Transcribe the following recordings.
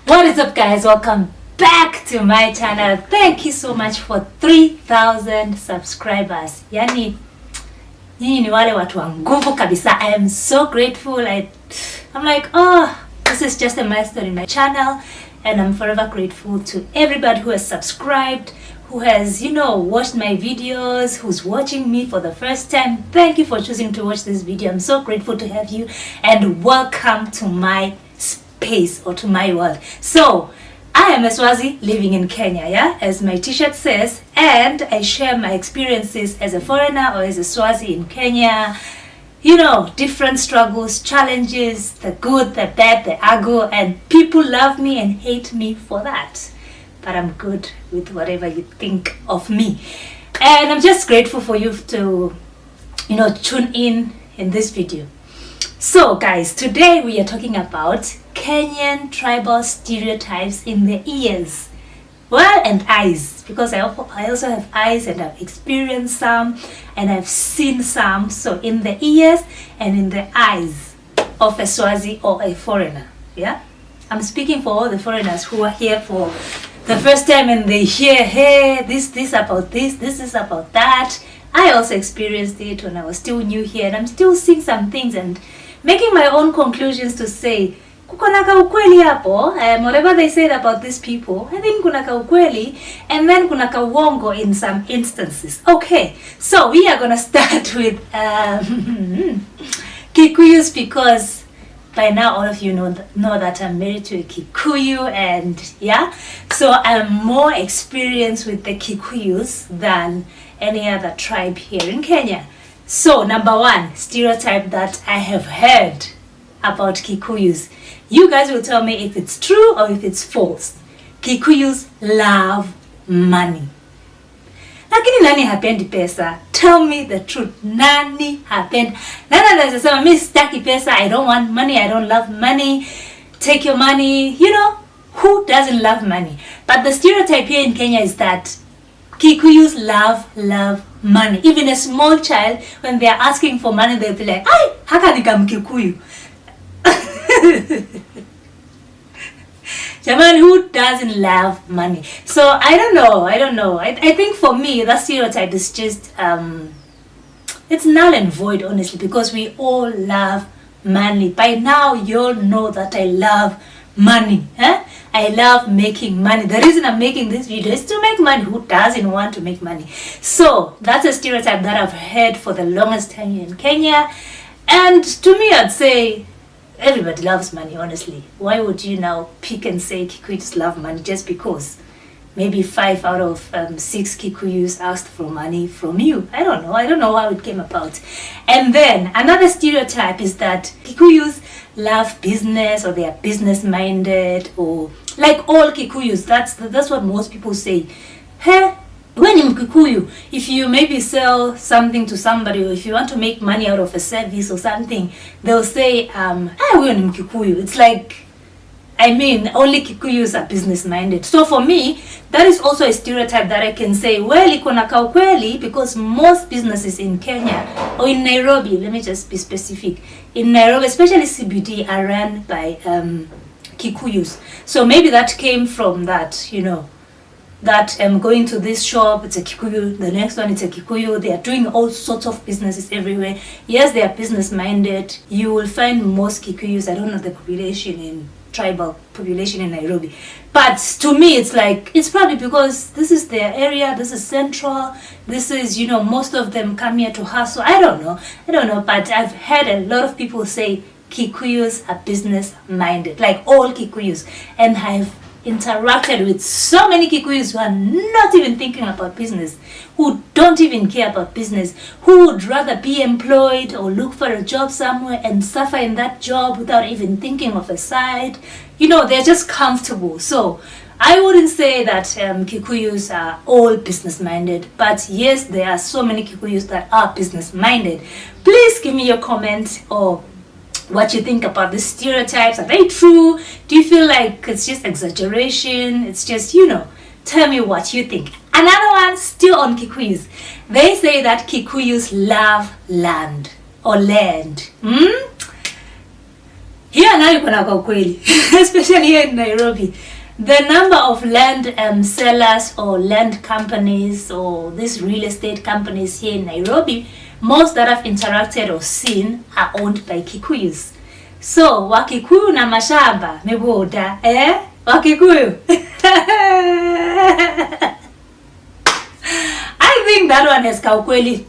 What is up, guys? Welcome back to my channel. Thank you so much for 3,000 subscribers. Yani nyinyi ni wale watu wa nguvu kabisa. I am so grateful. I'm like, this is just a milestone in my channel, and I'm forever grateful to everybody who has subscribed, who has, watched my videos, who's watching me for the first time. Thank you for choosing to watch this video. I'm so grateful to have you, and welcome to my space or to my world. So I am a Swazi living in Kenya, as my t-shirt says, and I share my experiences as a foreigner or as a Swazi in Kenya. Different struggles, challenges, the good, the bad, the ugly, and people love me and hate me for that. But I'm good with whatever you think of me. And I'm just grateful for you to, tune in this video. So guys, today we are talking about Kenyan tribal stereotypes in the ears. Well, and eyes, because I also have eyes, and I've experienced some and I've seen some. So in the ears and in the eyes of a Swazi or a foreigner. Yeah, I'm speaking for all the foreigners who are here for the first time and they hear, hey, this about this is about that. I also experienced it when I was still new here, and I'm still seeing some things and making my own conclusions to say, kuko ka ukweli hapo, whatever they said about these people, I think kuna ka ukweli, and then kuna ka uongo in some instances. Okay, so we are gonna start with Kikuyus, because by now all of you know that I'm married to a Kikuyu, and so I'm more experienced with the Kikuyus than any other tribe here in Kenya. So number one stereotype that I have heard about Kikuyus, you guys will tell me if it's true or if it's false. Kikuyus love money. Lakini nani hapendi pesa? Tell me the truth. Nani hapendi? Nani anaweza sema mimi sitaki pesa, I don't want money, I don't love money, take your money. Who doesn't love money? But the stereotype here in Kenya is that Kikuyus love money. Even a small child, when they are asking for money, they'll be like, "Ay, haka nikam Kikuyu." Jaman, who doesn't love money? So I don't know. I think for me, that stereotype is just it's null and void, honestly, because we all love money. By now, you all know that I love money. I love making money. The reason I'm making this video is to make money. Who doesn't want to make money? So that's a stereotype that I've heard for the longest time here in Kenya. And to me, I'd say everybody loves money, honestly. Why would you now pick and say Kikuyus love money just because maybe 5 out of 6 Kikuyus asked for money from you? I don't know how it came about. And then another stereotype is that Kikuyus love business, or they are business minded, or like all Kikuyus. That's what most people say. Hey, when in Kikuyu, if you maybe sell something to somebody, or if you want to make money out of a service or something, they'll say, we're in Kikuyu. It's like, only Kikuyus are business minded. So for me, that is also a stereotype that I can say, well, ikona ka ukweli, because most businesses in Kenya or in Nairobi, let me just be specific, in Nairobi, especially CBD, are run by Kikuyus. So maybe that came from that, that going to this shop, it's a Kikuyu, the next one it's a Kikuyu. They are doing all sorts of businesses everywhere. Yes, they are business minded. You will find most Kikuyus, I don't know the tribal population in Nairobi, but to me it's like, it's probably because this is their area, this is central, this is, most of them come here to hustle. I don't know, but I've heard a lot of people say Kikuyus are business minded, like all Kikuyus, and I've interacted with so many Kikuyus who are not even thinking about business, who don't even care about business, who would rather be employed or look for a job somewhere and suffer in that job without even thinking of a side. They're just comfortable. So I wouldn't say that Kikuyus are all business minded, but yes, there are so many Kikuyus that are business minded. Please give me your comment or what you think about the stereotypes. Are they true? Do you feel like it's just exaggeration? It's just, tell me what you think. Another one, still on Kikuyus. They say that Kikuyus love land or land. Here nayo kuna kwa kweli, especially here in Nairobi. The number of land sellers or land companies or these real estate companies here in Nairobi, most that I've interacted or seen are owned by Kikuyus. So, Wakikuyu na mashamba, meboda, Wakikuyu. I think that one has Kaukweli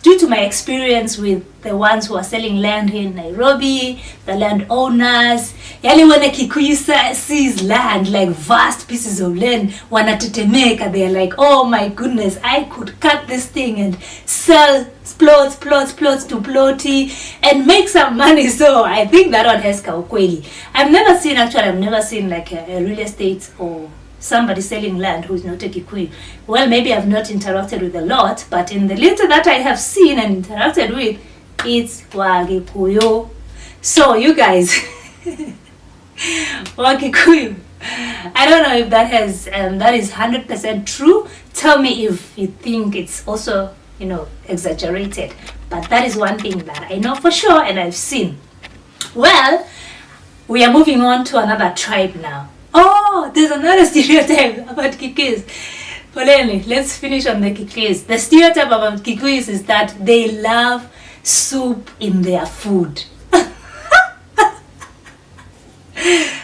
due to my experience with the ones who are selling land here in Nairobi, the landowners. Yali when a Kikuyu sees land, like vast pieces of land, wanatetemeka, they're like, oh my goodness, I could cut this thing and sell plots to plotty and make some money. So I think that one has Kaukweli. I've never seen like a real estate or somebody selling land who is not a Kikuyu. Well, maybe I've not interacted with a lot, but in the little that I have seen and interacted with, it's Wakikuyu. So you guys, Wakikuyu, I don't know if that has that is 100% true. Tell me if you think it's also, you know, exaggerated. But that is one thing that I know for sure and I've seen. Well, we are moving on to another tribe now. Oh, there's another stereotype about Kikuyus. Poleni, let's finish on the Kikuyus. The stereotype about Kikuyus is that they love soup in their food.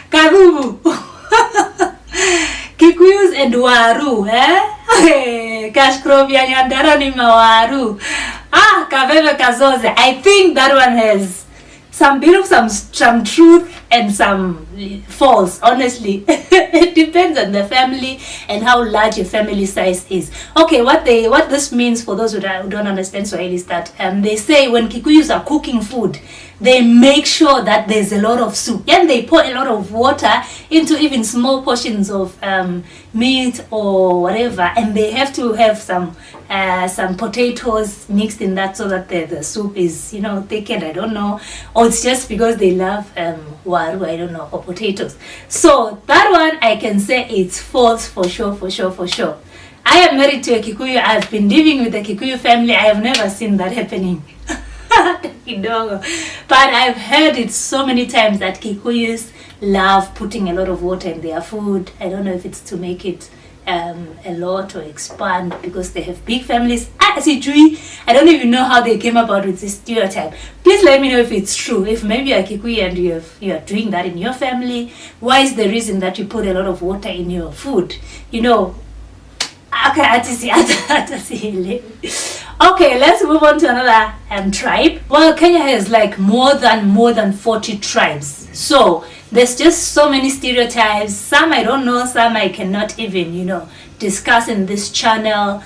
Karubu. Kikuyus and waru, Kashkrovia nyandara ni mawaru. Kaveve kazoze. I think that one has some bit of some truth and some false, honestly. It depends on the family and how large your family size is. Okay, what this means for those who don't understand Swahili is that they say when Kikuyus are cooking food, they make sure that there's a lot of soup and they pour a lot of water into even small portions of meat or whatever, and they have to have some potatoes mixed in that so that the soup is, you know, thickened. I don't know, or it's just because they love waru, I don't know, or potatoes. So that one I can say it's false for sure. I am married to a Kikuyu. I've been living with a Kikuyu family. I have never seen that happening. But I've heard it so many times that Kikuyus love putting a lot of water in their food. I don't know if it's to make it a lot or expand because they have big families. I don't even know how they came about with this stereotype. Please let me know if it's true. If maybe you're Kikuyu and you are doing that in your family, why is the reason that you put a lot of water in your food? You know, okay, let's move on to another tribe. Well, Kenya has like more than 40 tribes. So there's just so many stereotypes. Some I don't know, some I cannot even, you know, discuss in this channel.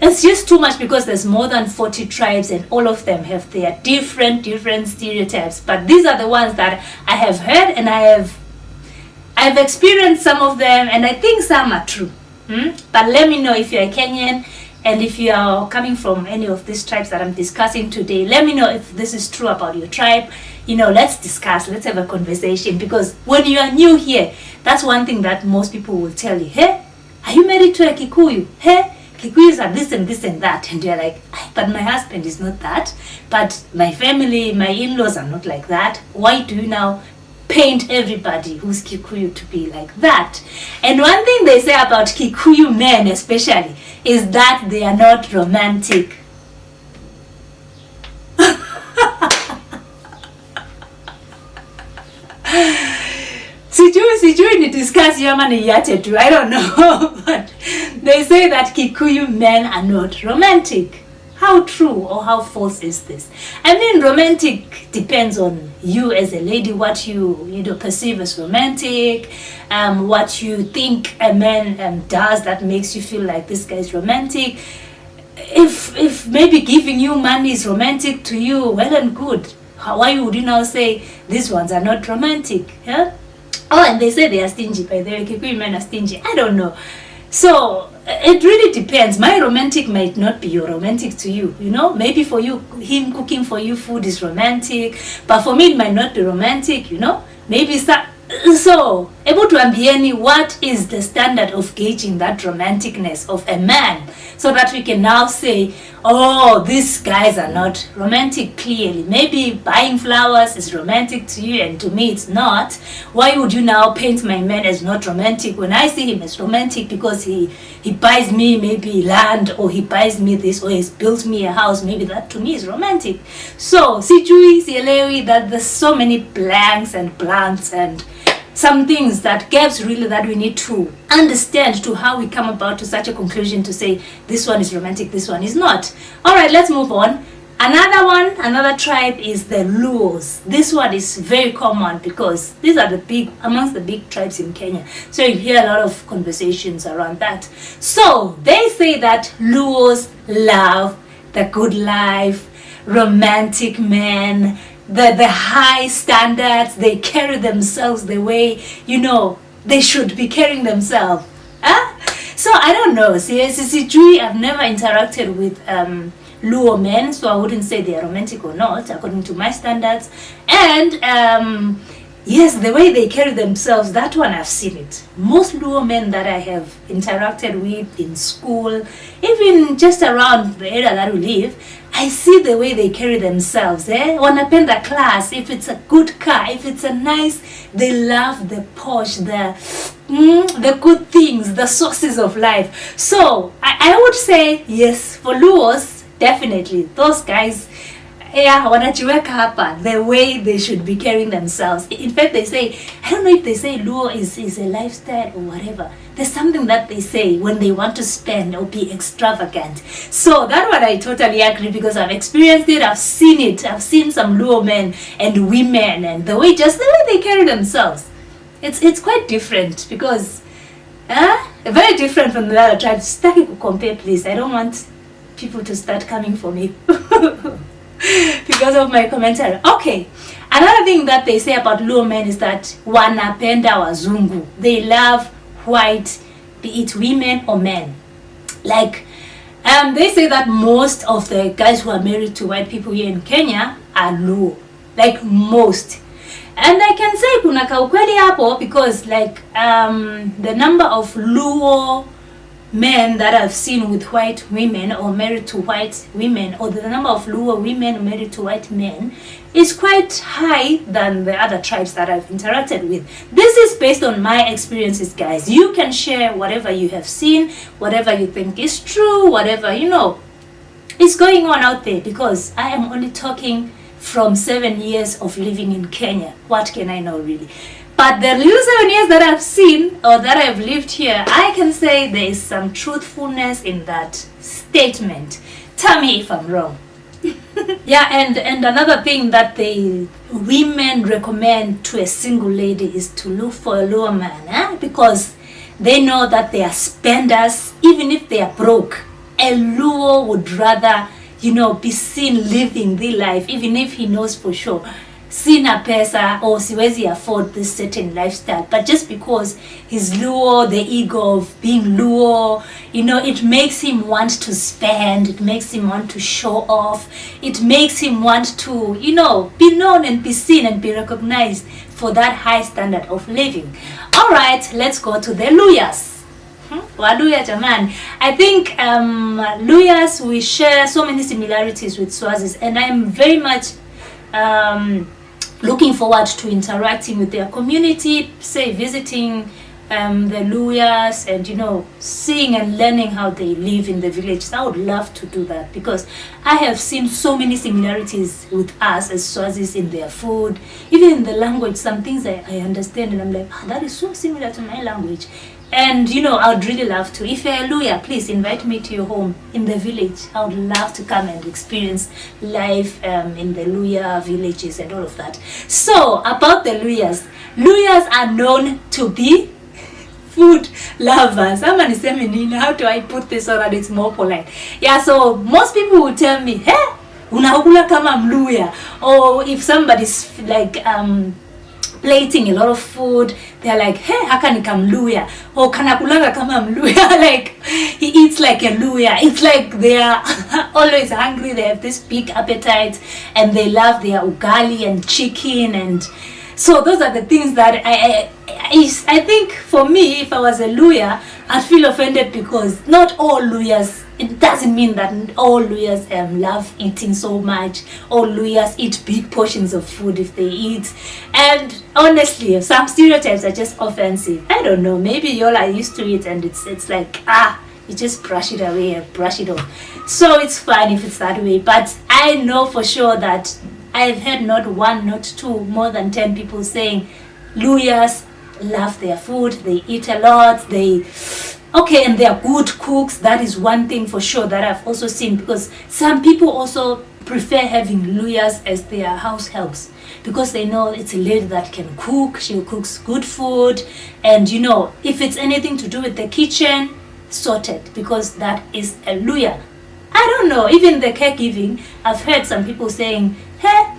It's just too much because there's more than 40 tribes and all of them have their different stereotypes. But these are the ones that I have heard and I've experienced some of them and I think some are true. But let me know if you're a Kenyan and if you are coming from any of these tribes that I'm discussing today. Let me know if this is true about your tribe. You know, let's discuss, let's have a conversation, because when you are new here, that's one thing that most people will tell you. Hey, are you married to a Kikuyu? Hey, Kikuyus are this and that. And you're like, but my husband is not that. But my family, my in-laws are not like that. Why do you now paint everybody who's Kikuyu to be like that? And one thing they say about Kikuyu men especially is that they are not romantic. Sijui ni discuss yama ni yate tu, I don't know. But they say that Kikuyu men are not romantic. How true or how false is this? I mean, romantic depends on you as a lady, what you perceive as romantic, what you think a man does that makes you feel like this guy is romantic. If maybe giving you money is romantic to you, well and good. Why would you now say these ones are not romantic? Yeah? Oh, and they say they are stingy. By the way, Kikuyu men are stingy. I don't know. So it really depends. My romantic might not be your romantic to you. You know, maybe for you, him cooking for you food is romantic, but for me it might not be romantic. You know, maybe so Hebu tuambieni, what is the standard of gauging that romanticness of a man, so that we can now say, oh, these guys are not romantic. Clearly, maybe buying flowers is romantic to you and to me it's not. Why would you now paint my man as not romantic when I see him as romantic because he buys me maybe land, or he buys me this, or he's built me a house? Maybe that to me is romantic. So sijui, sielewi, that there's so many blanks and blanks and some things, that gaps really, that we need to understand to how we come about to such a conclusion to say this one is romantic, this one is not. All right, let's move on. Another tribe is the Luos. This one is very common because these are amongst the big tribes in Kenya. So you hear a lot of conversations around that. So they say that Luos love the good life, romantic men, the high standards. They carry themselves the way, they should be carrying themselves. So I don't know. See, I've never interacted with Luo men, so I wouldn't say they are romantic or not, according to my standards. And yes, the way they carry themselves, that one I've seen it. Most Luo men that I have interacted with in school, even just around the area that we live, I see the way they carry themselves. Wanapenda class. If it's a good car, if it's a nice, they love the posh, the good things, the sources of life. So I would say yes, for Luos, definitely those guys, wanajiweka hapa, the way they should be carrying themselves. In fact, they say, I don't know if they say Luo is a lifestyle or whatever. There's something that they say when they want to spend or be extravagant. So that one I totally agree, because I've experienced it, I've seen it. I've seen some Luo men and women, and the way they carry themselves. It's quite different, because very different from the other tribes. Sitaki to compare, please. I don't want people to start coming for me because of my commentary. Okay, another thing that they say about Luo men is that wanapenda wazungu. They love white, be it women or men. Like, they say that most of the guys who are married to white people here in Kenya are Luo. Like, most. And I can say kuna kaukweli hapo, because like the number of Luo men that I've seen with white women or married to white women, or the number of Luo women married to white men, is quite high than the other tribes that I've interacted with. This is based on my experiences, guys. You can share whatever you have seen, whatever you think is true, whatever is going on out there, because I am only talking from 7 years of living in Kenya. What can I know, really? But the little 7 years that I've seen, or that I've lived here, I can say there is some truthfulness in that statement. Tell me if I'm wrong. Yeah, and another thing that the women recommend to a single lady is to look for a Luo man, because they know that they are spenders. Even if they are broke, a Luo would rather, be seen living the life, even if he knows for sure sina pesa or siwezi afford this certain lifestyle, but just because he's Luo, the ego of being Luo, it makes him want to spend, it makes him want to show off, it makes him want to, be known and be seen and be recognized for that high standard of living. All right, let's go to the Luyas. Waluya jaman. I think Luyas, we share so many similarities with Swazis, and I'm very much looking forward to interacting with their community, say visiting the Luyas, and seeing and learning how they live in the villages. I would love to do that, because I have seen so many similarities with us as Swazis in their food, even in the language. Some things I understand and I'm like, that is so similar to my language. And I would really love to. If you're a Luya, please invite me to your home in the village. I would love to come and experience life in the Luya villages and all of that. So, about the Luyas. Luyas are known to be food lovers. How do I put this so that it's more polite? Yeah, so most people will tell me, hey, unakula kama Mluya. Or if somebody's like plating a lot of food, they're like, hey, haka ni kamluya, or kanakulanga kama mluya. Like, he eats like a luya. It's like they are always hungry, they have this big appetite, and they love their ugali and chicken. And so those are the things that I think for me, if I was a Luya, I'd feel offended because not all Luyas, it doesn't mean that all Luyas love eating so much. All Luyas eat big portions of food if they eat. And honestly, some stereotypes are just offensive. I don't know, maybe y'all are used to it and it's like, you just brush it away and brush it off. So it's fine if it's that way. But I know for sure that I've heard not one, not two, more than 10 people saying Luyas love their food, they eat a lot, and they are good cooks. That is one thing for sure that I've also seen, because some people also prefer having Luyas as their house helps because they know it's a lady that can cook, she cooks good food, and if it's anything to do with the kitchen, sorted, because that is a Luya. I don't know, even the caregiving, I've heard some people saying, hey,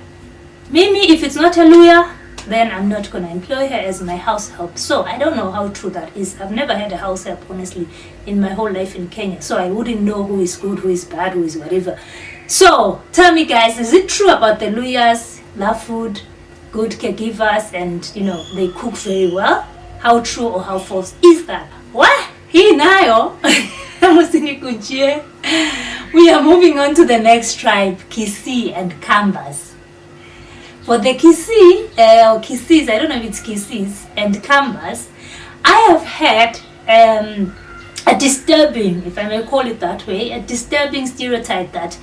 Mimi, if it's not a Luya, then I'm not going to employ her as my house help. So I don't know how true that is. I've never had a house help, honestly, in my whole life in Kenya. So I wouldn't know who is good, who is bad, who is whatever. So tell me, guys, is it true about the Luyas, love food, good caregivers, and, they cook very well? How true or how false is that? What? Hii nayo? Musinikujie. We are moving on to the next tribe, Kisii and Kambas. For the Kisii, or Kisiis, I don't know if it's Kisiis and Kambas, I have had a disturbing, if I may call it that way, a disturbing stereotype that,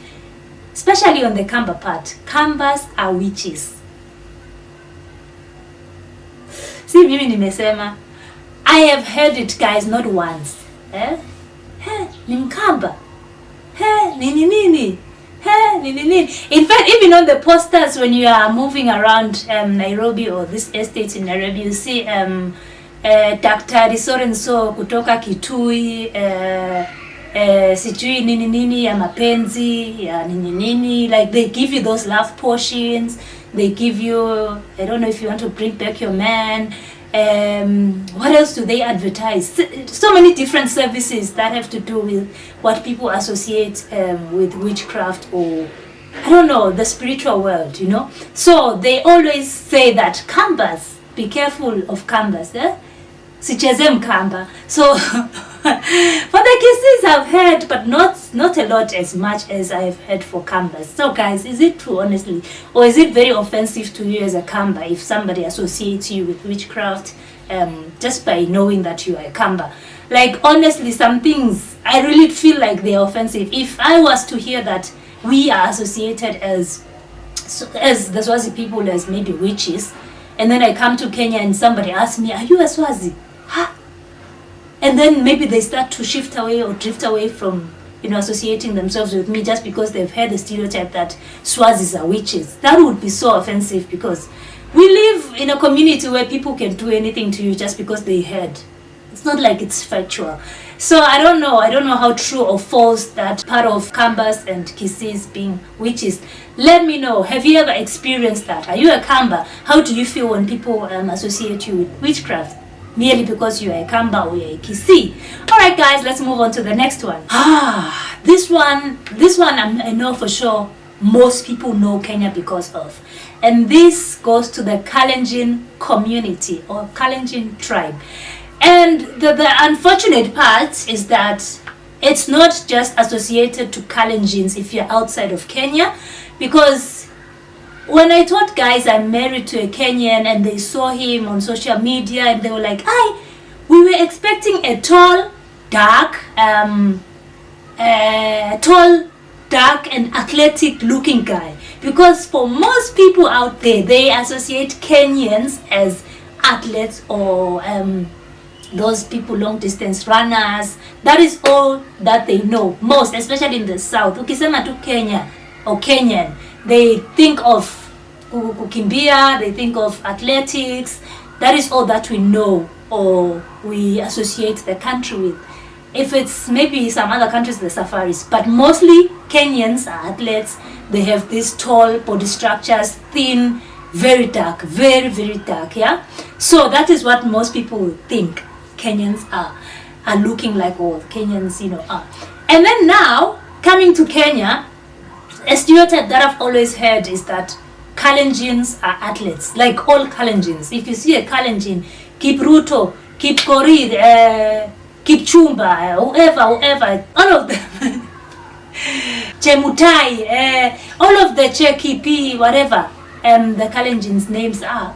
especially on the Kamba part, Kambas are witches. See, mimi nimesema, I have heard it, guys, not once. Ni Mkamba. Nini. In fact, even on the posters when you are moving around Nairobi or this estate in Nairobi, you see Daktari so kutoka Kitui, sijui nini ya mapenzi ya nini, like they give you those love potions, they give you, I don't know if you want to bring back your man. What else do they advertise? So many different services that have to do with what people associate with witchcraft, or I don't know, the spiritual world, So they always say that Kambas, be careful of Kambas, Sicheze Mkamba. So for the Kisiis I've heard, but not a lot as much as I've heard for Kambas. So guys, is it true, honestly? Or is it very offensive to you as a Kamba if somebody associates you with witchcraft just by knowing that you are a Kamba? Like, honestly, some things I really feel like they're offensive. If I was to hear that we are associated as the Swazi people as maybe witches, and then I come to Kenya and somebody asks me, are you a Swazi? And then maybe they start to shift away or drift away from, associating themselves with me just because they've heard the stereotype that Swazis are witches. That would be so offensive, because we live in a community where people can do anything to you just because they heard. It's not like it's factual. So I don't know how true or false that part of Kambas and Kisiis being witches. Let me know. Have you ever experienced that? Are you a Kamba? How do you feel when people associate you with witchcraft? Merely because you are a Kamba or you're a Kisii. Alright guys, let's move on to the next one. This one I know for sure most people know Kenya because of. And this goes to the Kalenjin community or Kalenjin tribe. And the unfortunate part is that it's not just associated to Kalenjins if you're outside of Kenya, because when I told guys I'm married to a Kenyan and they saw him on social media and they were like, we were expecting a tall, dark and athletic looking guy. Because for most people out there, they associate Kenyans as athletes or those people long distance runners. That is all that they know most, especially in the south. Ukisema tu Kenya or Kenyan, they think of kukimbia, they think of athletics. That is all that we know or we associate the country with. If it's maybe some other countries, the safaris, but mostly Kenyans are athletes. They have these tall body structures, thin, very dark, very, very dark, yeah? So that is what most people think Kenyans are looking like, or Kenyans, are. And then now, coming to Kenya, a stereotype that I've always heard is that Kalenjins are athletes, like all Kalenjins. If you see a Kalenjin, Kipruto, Kipkorir, Kipchumba, whoever, all of them. Chemutai, all of the Chekipi, whatever the Kalenjins names are.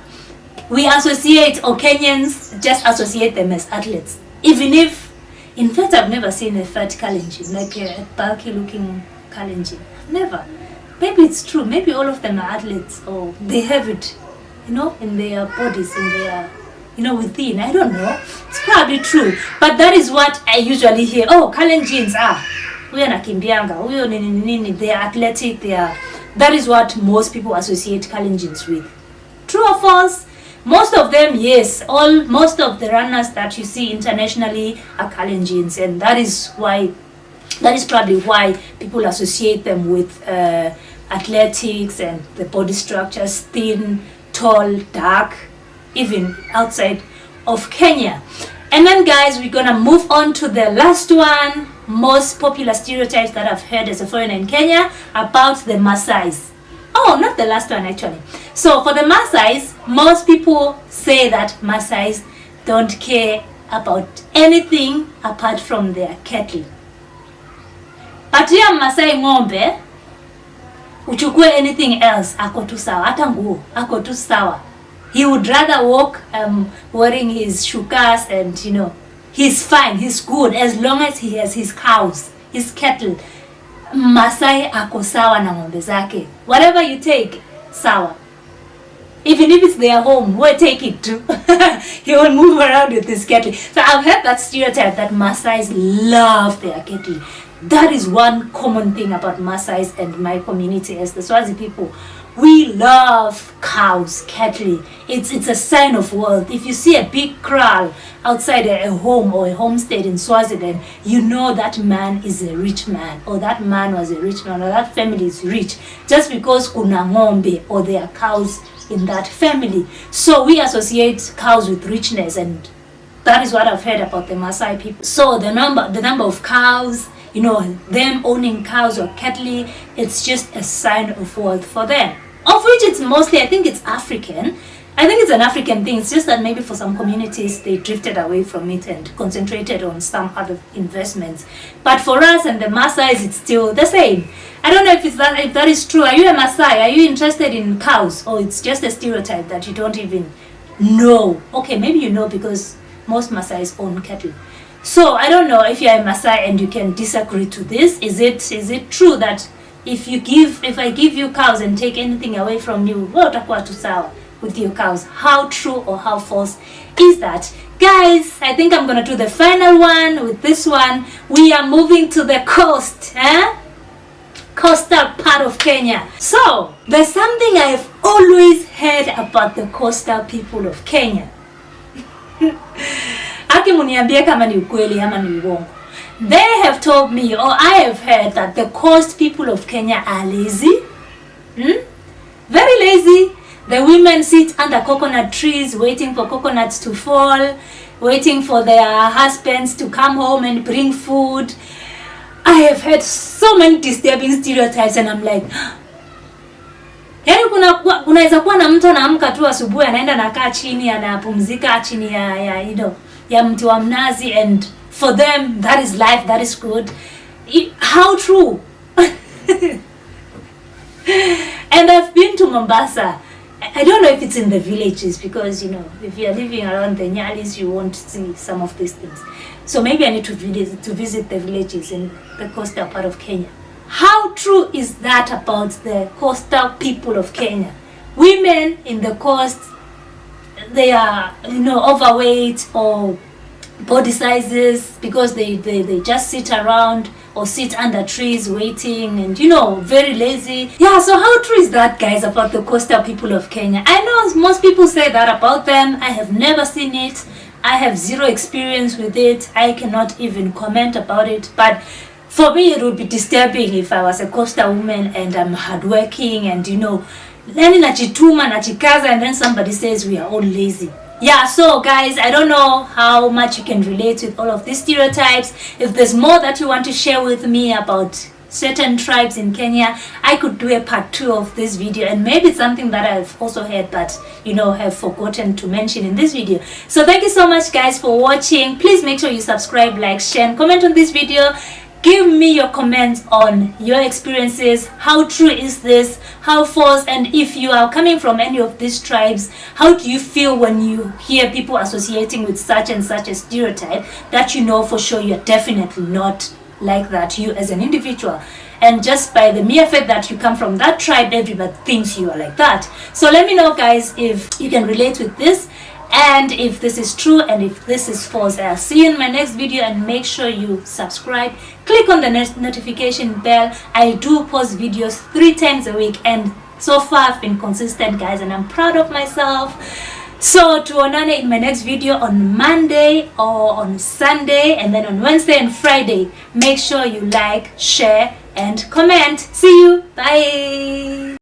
We associate, or Kenyans just associate them as athletes. Even if, in fact, I've never seen a fat Kalenjin, like a bulky looking Kalenjin. Never. Maybe it's true. Maybe all of them are athletes, or they have it, in their bodies, in their, within. I don't know. It's probably true. But that is what I usually hear. Oh, Kalenjins are. Huyo nakimbianga, huyo nini, they are athletic, that is what most people associate Kalenjins with. True or false? Most of them, yes. Most of the runners that you see internationally are Kalenjins, and that is probably why people associate them with athletics and the body structures, thin, tall, dark, even outside of Kenya. And then guys, we're gonna move on to the last one, most popular stereotypes that I've heard as a foreigner in Kenya about the Maasais. Oh, not the last one actually. So for the Maasais, most people say that Maasais don't care about anything apart from their cattle. But here Maasai ng'ombe, uchukue anything else, ako tu sawa, hata nguo, ako tu sawa. He would rather walk wearing his shukas and he's fine, he's good as long as he has his cows, his cattle. Masai ako sawa na ng'ombe zake. Whatever you take, sawa. Even if it's their home, we'll take it too. He will move around with his cattle. So I've heard that stereotype that Maasais love their cattle. That is one common thing about Maasais and my community as the Swazi people. We love cows, cattle. It's a sign of wealth. If you see a big kraal outside a home or a homestead in Swaziland, you know that man is a rich man, or that man was a rich man, or that family is rich, just because kuna ng'ombe or there are cows in that family. So we associate cows with richness, and that is what I've heard about the Maasai people. So the number of cows, them owning cows or cattle, it's just a sign of wealth for them. Of which it's mostly, I think it's African. I think it's an African thing. It's just that maybe for some communities, they drifted away from it and concentrated on some other investments. But for us and the Maasais, it's still the same. I don't know if that is true. Are you a Maasai? Are you interested in cows? Or it's just a stereotype that you don't even know? Okay, maybe you know because most Maasais own cattle. So I don't know if you're a Maasai and you can disagree to this. Is it true that if I give you cows and take anything away from you, utakuwa tu sawa with your cows? How true or how false is that? Guys, I think I'm gonna do the final one with this one. We are moving to the coast, coastal part of Kenya. So there's something I've always heard about the coastal people of Kenya. Aki muniambie kama ni ukweli ama ni uongo. They have told me, or I have heard, that the coast people of Kenya are lazy. Very lazy. The women sit under coconut trees waiting for coconuts to fall, waiting for their husbands to come home and bring food. I have heard so many disturbing stereotypes and I'm like, yaani kunaweza kuwa na mtu anaamka tu asubuhi anaenda nakaa chini anapumzika chini ya mti wa mnazi, and for them that is life, that is good. How true? And I've been to Mombasa. I don't know if it's in the villages because if you are living around the Nyalis you won't see some of these things. So maybe I need to visit the villages in the coastal part of Kenya. How true is that about the coastal people of Kenya? Women in the coast, they are overweight or body sizes because they just sit around or sit under trees waiting and very lazy. Yeah, so how true is that, guys, about the coastal people of Kenya? I know most people say that about them. I have never seen it. I have zero experience with it. I cannot even comment about it. But for me, it would be disturbing if I was a coastal woman and I'm hardworking and nani nachituma nachikaza, and then somebody says we are all lazy. Yeah, so guys, I don't know how much you can relate with all of these stereotypes. If there's more that you want to share with me about certain tribes in Kenya, I could do a part 2 of this video, and maybe it's something that I've also heard but have forgotten to mention in this video. So thank you so much guys for watching. Please make sure you subscribe, like, share, and comment on this video. Give me your comments on your experiences. How true is this? How false? And if you are coming from any of these tribes, how do you feel when you hear people associating with such and such a stereotype that you know for sure you're definitely not like that, you as an individual? And just by the mere fact that you come from that tribe, everybody thinks you are like that. So let me know guys if you can relate with this, and if this is true and if this is false. I'll see you in my next video, and make sure you subscribe. Click on the notification bell. I do post videos 3 times a week, and so far I've been consistent guys, and I'm proud of myself. So tuonane in my next video on Monday or on Sunday, and then on Wednesday and Friday. Make sure you like, share, and comment. See you. Bye.